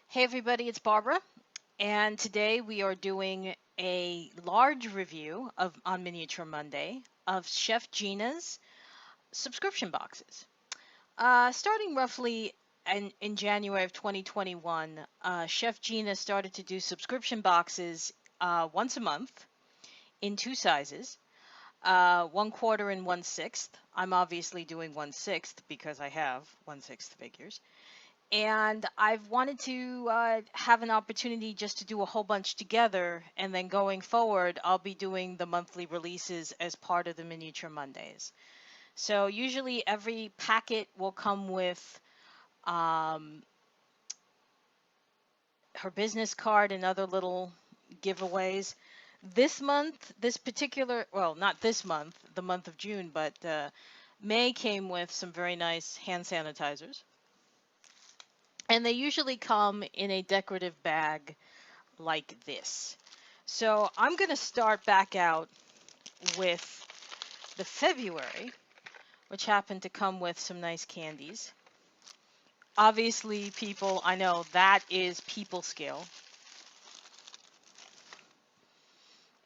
Hey everybody, it's Barbara, and today we are doing a large review of on Miniature Monday of Chef Gina's subscription boxes. Starting roughly in January of 2021, Chef Gina started to do subscription boxes once a month in two sizes, 1/4 and 1/6. I'm obviously doing 1/6 because I have 1/6 figures, and I've wanted to have an opportunity just to do a whole bunch together, and then going forward, I'll be doing the monthly releases as part of the Miniature Mondays. So usually every packet will come with um, her business card and other little giveaways. This month, this particular, well, not this month, the month of June, but May came with some very nice hand sanitizers. And they usually come in a decorative bag like this. So I'm going to start back out with the February, which happened to come with some nice candies. Obviously, people, I know that is people skill.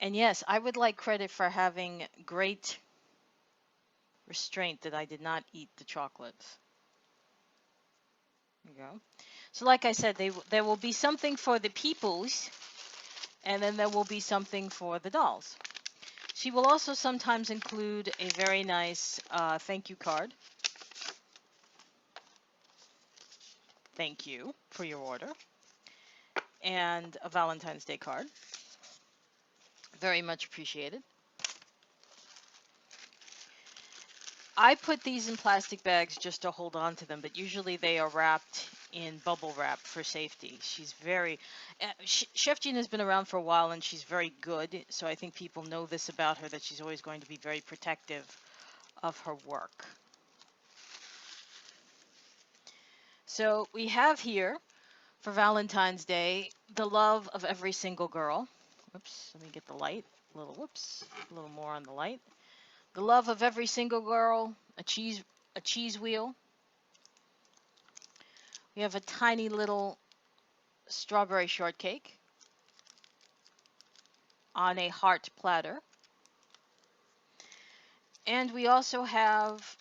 And yes, I would like credit for having great restraint that I did not eat the chocolates. There you go. So like I said, there will be something for the peoples, and then there will be something for the dolls. She will also sometimes include a very nice thank you card. Thank you for your order. And a Valentine's Day card. Very much appreciated. I put these in plastic bags just to hold on to them, but usually they are wrapped in bubble wrap for safety. She's very... Chef Gina has been around for a while and she's very good, so I think people know this about her, that she's always going to be very protective of her work. So we have here, for Valentine's Day, the love of every single girl. Whoops, let me get the light. A little more on the light. The love of every single girl, a cheese wheel. We have a tiny little strawberry shortcake on a heart platter. And we also have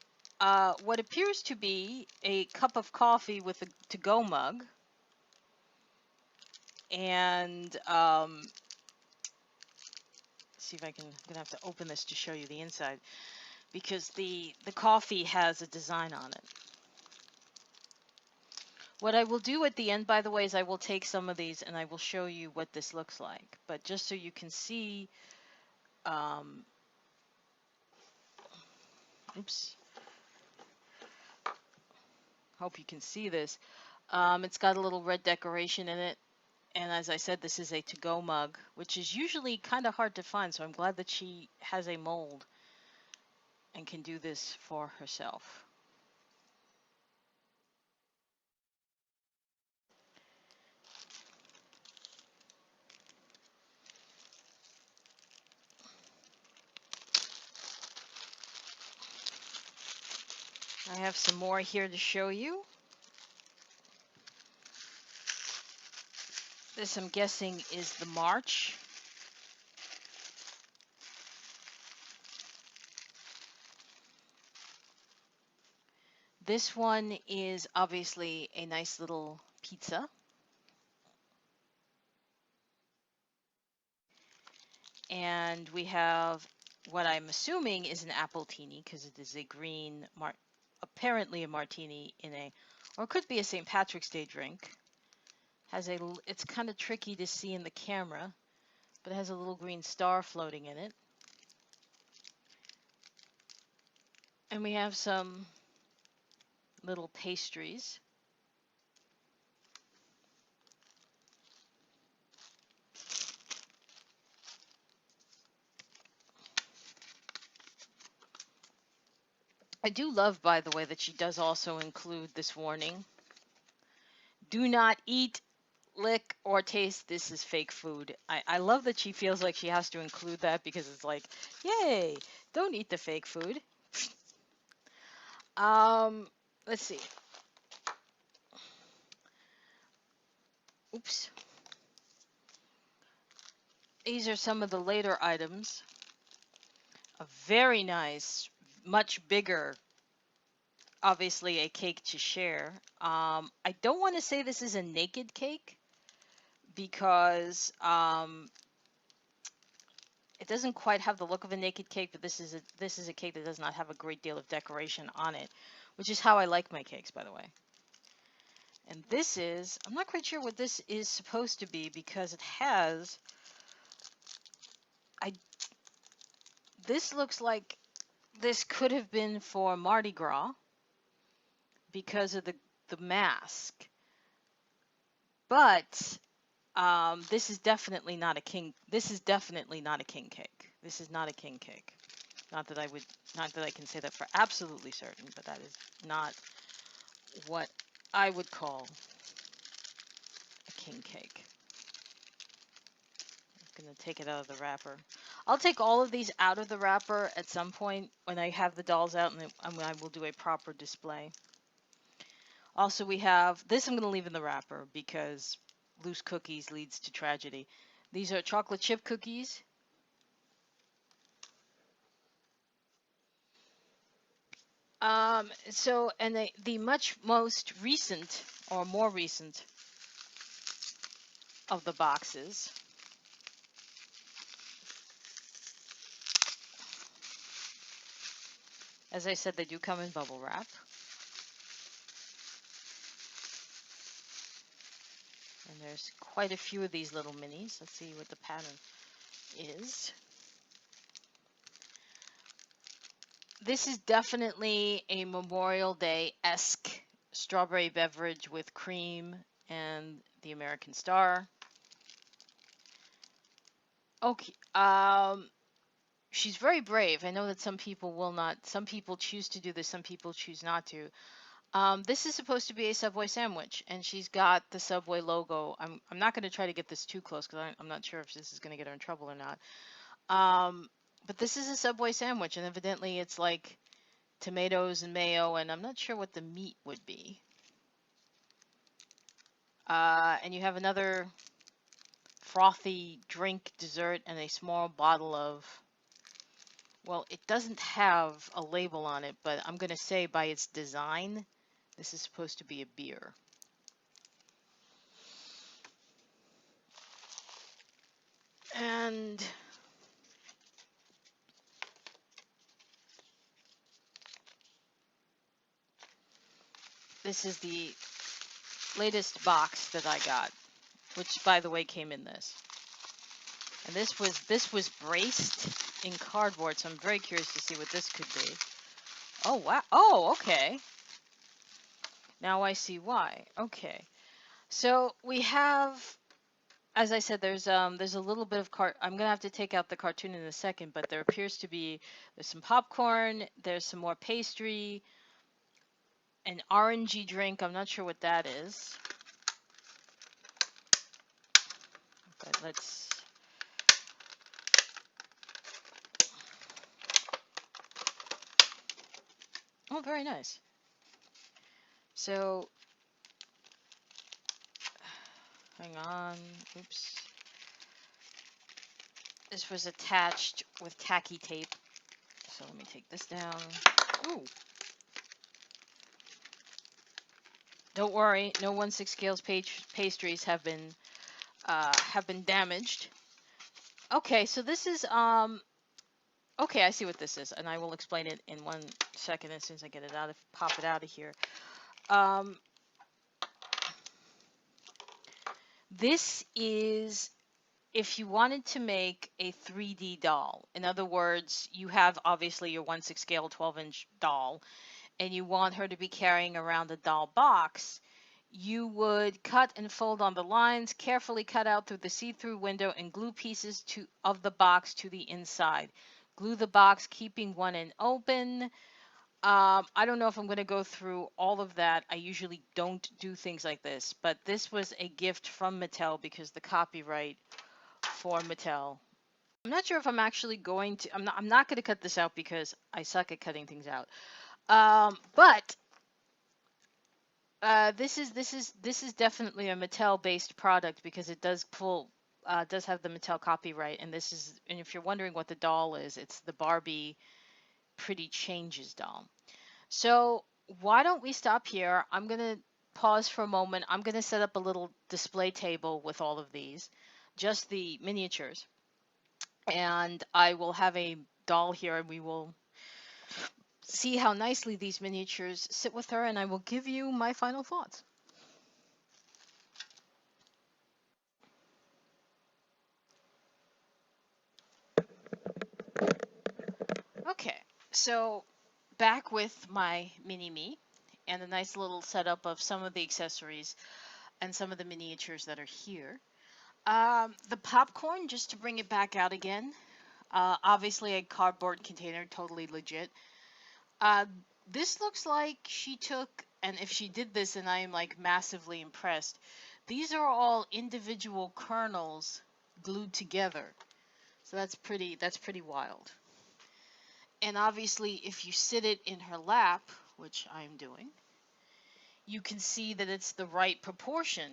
what appears to be a cup of coffee with a to-go mug. And see if I'm gonna have to open this to show you the inside, because the coffee has a design on it. What I will do at the end, by the way, is I will take some of these and I will show you what this looks like. But just so you can see, oops, hope you can see this. It's got a little red decoration in it. And as I said, this is a to-go mug, which is usually kind of hard to find. So I'm glad that she has a mold and can do this for herself. I have some more here to show you. This, I'm guessing, is the March. This one is obviously a nice little pizza. And we have what I'm assuming is an appletini, because it is a green, apparently a martini in a, or it could be a St. Patrick's Day drink. It's kind of tricky to see in the camera, but it has a little green star floating in it. And we have some little pastries. I do love, by the way, that she does also include this warning. Do not eat, lick, or taste. This is fake food. I love that she feels like she has to include that, because it's like, yay, don't eat the fake food. Let's see. Oops. These are some of the later items. A very nice, much bigger, obviously a cake to share. I don't want to say this is a naked cake because it doesn't quite have the look of a naked cake, but this is a cake that does not have a great deal of decoration on it, which is how I like my cakes, by the way. And this is, I'm not quite sure what this is supposed to be because it has, I this looks like this could have been for Mardi Gras because of the mask, but this is definitely not a king. This is definitely not a king cake. This is not a king cake. Not that I can say that for absolutely certain, but that is not what I would call a king cake. I'm gonna take it out of the wrapper. I'll take all of these out of the wrapper at some point when I have the dolls out, and I will do a proper display. Also, we have this. I'm gonna leave in the wrapper because loose cookies leads to tragedy. These are chocolate chip cookies. So, and the much most recent or more recent of the boxes, as I said, they do come in bubble wrap. And there's quite a few of these little minis. Let's see what the pattern is. This is definitely a Memorial Day-esque strawberry beverage with cream and the American Star. Okay, she's very brave. I know that some people will not. Some people choose to do this. Some people choose not to. This is supposed to be a Subway sandwich, and she's got the Subway logo. I'm not going to try to get this too close because I'm not sure if this is going to get her in trouble or not. But this is a Subway sandwich, and evidently it's like tomatoes and mayo, and I'm not sure what the meat would be. And you have another frothy drink, dessert, and a small bottle of, well, it doesn't have a label on it, but I'm going to say by its design, this is supposed to be a beer. And this is the latest box that I got, which by the way came in this. And this was braced in cardboard, so I'm very curious to see what this could be. Oh wow. Oh, okay. Now I see why. Okay. So we have, as I said, there's a little bit of I'm gonna have to take out the cartoon in a second, but there appears to be, there's some popcorn, there's some more pastry, an orangey drink. I'm not sure what that is. But let's, oh, very nice. So, hang on, oops. This was attached with tacky tape. So let me take this down. Ooh. Don't worry, no 1/6 scales pastries have been damaged. Okay, so this is okay, I see what this is, and I will explain it in 1 second as soon as I get it out, pop it out of here. This is if you wanted to make a 3D doll. In other words, you have obviously your 1/6 scale 12-inch doll, and you want her to be carrying around a doll box. You would cut and fold on the lines, carefully cut out through the see-through window, and glue pieces of the box to the inside. Glue the box, keeping one end open. I don't know if I'm going to go through all of that. I usually don't do things like this, but this was a gift from Mattel because the copyright for Mattel. I'm not sure if I'm actually going to. I'm not going to cut this out because I suck at cutting things out. But This is definitely a Mattel-based product because it does have the Mattel copyright, and if you're wondering what the doll is, it's the Barbie Pretty Changes doll. So why don't we stop here? I'm gonna pause for a moment. I'm gonna set up a little display table with all of these, just the miniatures, and I will have a doll here, and we will see how nicely these miniatures sit with her, and I will give you my final thoughts. Okay, so back with my mini me and a nice little setup of some of the accessories and some of the miniatures that are here. The popcorn, just to bring it back out again, obviously a cardboard container, totally legit. Uh, this looks like she took, and if she did this, and I am like massively impressed, these are all individual kernels glued together. So that's pretty wild. And obviously, if you sit it in her lap, which I'm doing, you can see that it's the right proportion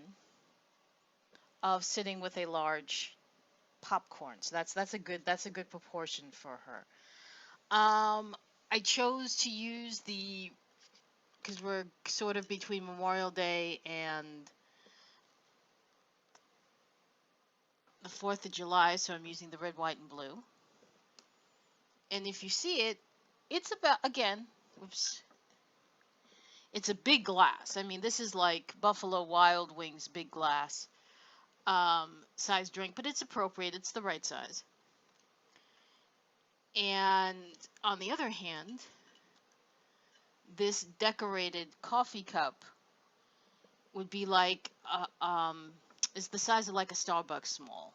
of sitting with a large popcorn. So that's a good proportion for her. I chose to use the because we're sort of between Memorial Day and the 4th of July, so I'm using the red, white, and blue. And if you see it, it's about again, oops, it's a big glass. I mean, this is like Buffalo Wild Wings big glass size drink, but it's appropriate. It's the right size. And on the other hand, this decorated coffee cup would be like is the size of like a Starbucks small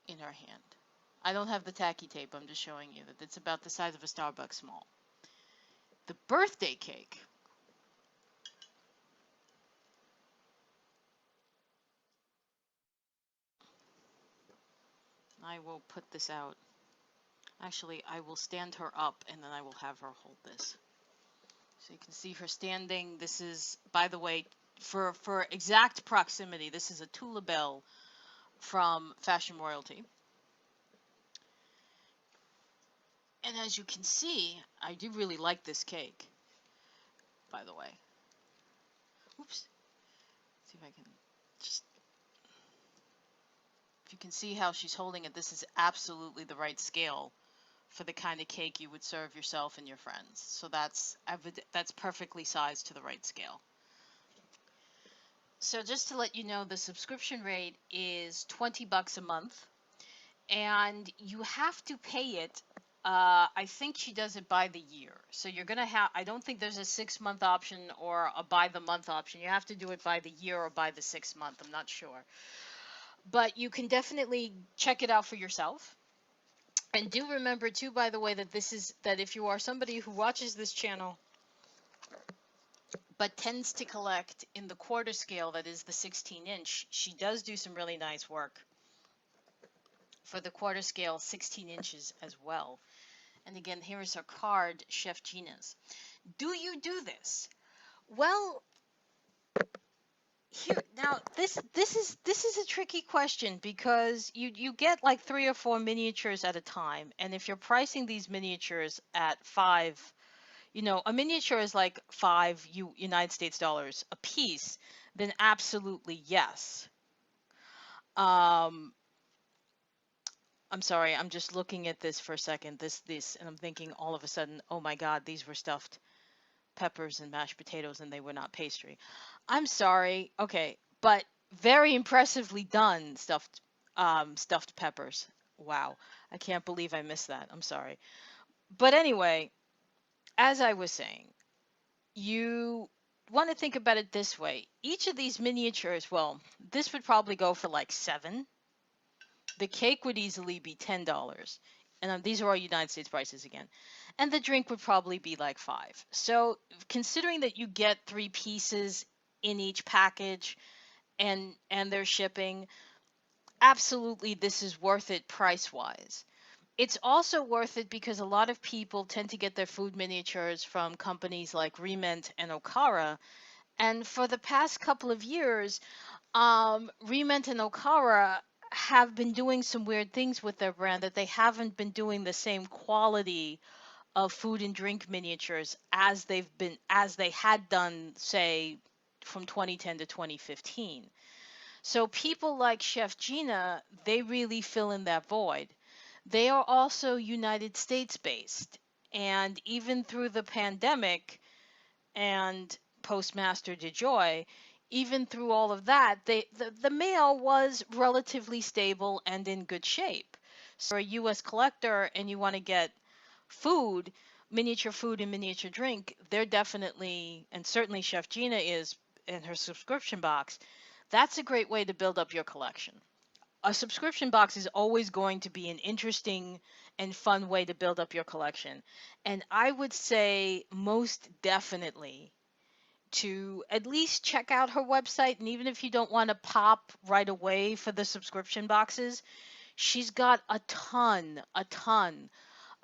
in her hand. I don't have the tacky tape. I'm just showing you that it's about the size of a Starbucks small. The birthday cake. I will put this out. Actually, I will stand her up and then I will have her hold this. So you can see her standing. This is, by the way, for exact proximity, this is a Tula Bell from Fashion Royalty. And as you can see, I do really like this cake, by the way. Oops. See if I can just, if you can see how she's holding it, this is absolutely the right scale for the kind of cake you would serve yourself and your friends. So that's perfectly sized to the right scale. So just to let you know, the subscription rate is $20 a month, and you have to pay it. I think she does it by the year. So you're gonna have. I don't think there's a 6-month option or a by the month option. You have to do it by the year or by the 6 month. I'm not sure, but you can definitely check it out for yourself. And do remember too, by the way, that if you are somebody who watches this channel but tends to collect in the quarter scale, that is the 16-inch, she does do some really nice work for the quarter scale 16 inches as well. And again, here is her card, Chef Gina's. Do you do this? Well, here now this is a tricky question because you get like 3 or 4 miniatures at a time, and if you're pricing these miniatures at five, a miniature is like United States dollars a piece, then absolutely yes. Um, I'm sorry, I'm just looking at this for a second. This, and I'm thinking all of a sudden, oh my God, these were stuffed peppers and mashed potatoes, and they were not pastry. I'm sorry. Okay, but very impressively done, stuffed peppers. Wow, I can't believe I missed that. I'm sorry. But anyway, as I was saying, you want to think about it this way. Each of these miniatures, well, this would probably go for like 7. The cake would easily be $10. And these are all United States prices again. And the drink would probably be like 5. So considering that you get 3 pieces in each package and their shipping, absolutely this is worth it price wise. It's also worth it because a lot of people tend to get their food miniatures from companies like Rement and Okara, And for the past couple of years, Rement and Okara have been doing some weird things with their brand, that they haven't been doing the same quality of food and drink miniatures as they had done, say, from 2010 to 2015. So people like Chef Gina, they really fill in that void. They are also United States based. And even through the pandemic and Postmaster DeJoy, even through all of that, the mail was relatively stable and in good shape. So if you're a US collector and you want to get food, miniature food and miniature drink, they're definitely, and certainly Chef Gina is in her subscription box, that's a great way to build up your collection. A subscription box is always going to be an interesting and fun way to build up your collection. And I would say most definitely to at least check out her website. And even if you don't want to pop right away for the subscription boxes, she's got a ton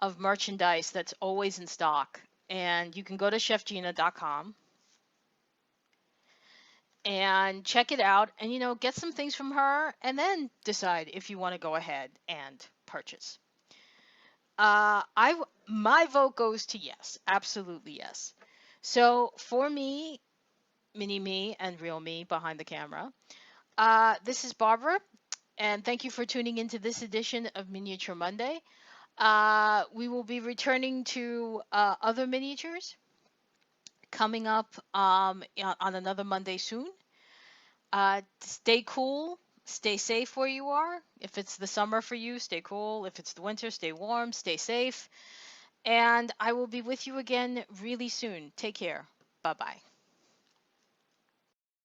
of merchandise that's always in stock. And you can go to chefgina.com and check it out and get some things from her and then decide if you want to go ahead and purchase. My vote goes to yes, absolutely yes. So for me, mini me and real me behind the camera, this is Barbara, and thank you for tuning into this edition of Miniature Monday. We will be returning to other miniatures coming up on another Monday soon. Stay cool, stay safe where you are. If it's the summer for you, stay cool. If it's the winter, stay warm, stay safe. And I will be with you again really soon. Take care. Bye bye.